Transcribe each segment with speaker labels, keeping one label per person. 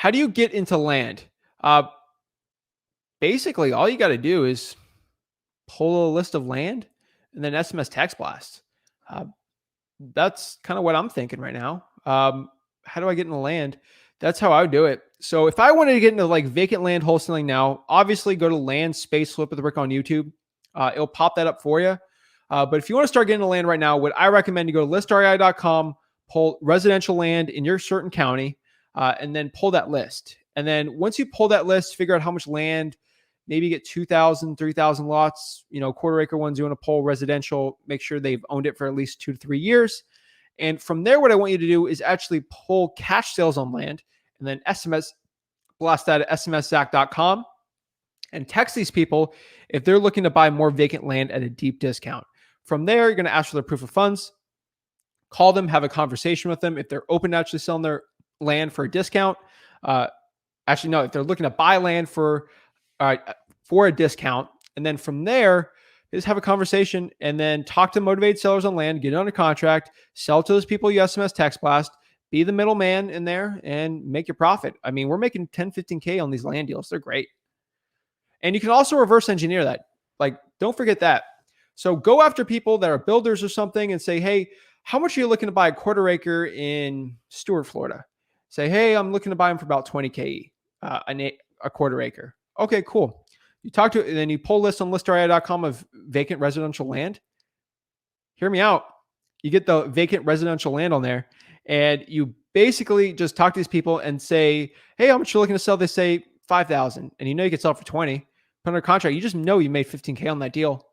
Speaker 1: How do you get into land? Uh, Basically, all you got to do is pull a list of land and then SMS text blast. Uh, that's kind of what I'm thinking right now. How do I get into land? That's how I would do it. So if I wanted to get into like vacant land wholesaling now, obviously go to Land Space Flip with Rick on YouTube. It'll pop that up for you. But if you want to start getting into land right now, what I recommend you go to listaria.com, pull residential land in your certain county, and then pull that list. And then once you pull that list, figure out how much land, maybe get 2,000, 3,000 lots, quarter acre ones you want to pull residential, make sure they've owned it for at least 2 to 3 years. And from there, what I want you to do is actually pull cash sales on land and then SMS blast that at SMSaccom and text these people if they're looking to buy more vacant land at a deep discount. From there, you're going to ask for their proof of funds, call them, have a conversation with them. If they're open to actually selling their land for a discount, if they're looking to buy land for a discount, and then from there, just have a conversation and then talk to motivated sellers on land, get it under contract, sell to those people you SMS text blast, be the middleman in there and make your profit. I mean, we're making 10, 15K on these land deals. They're great. And you can also reverse engineer that. Like, don't forget that. So go after people that are builders or something and say, hey, how much are you looking to buy a quarter acre in Stewart, Florida? Say, hey, I'm looking to buy them for about 20K a quarter acre. Okay, cool. You talk to, and then you pull lists on listaria.com of vacant residential land. Hear me out. You get the vacant residential land on there, and you basically just talk to these people and say, hey, how much you're looking to sell? They say 5,000, and you can sell it for 20. Put under contract. You just know you made 15K on that deal.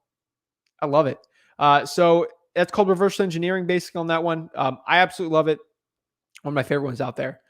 Speaker 1: I love it. So that's called reverse engineering, basically on that one. I absolutely love it. One of my favorite ones out there.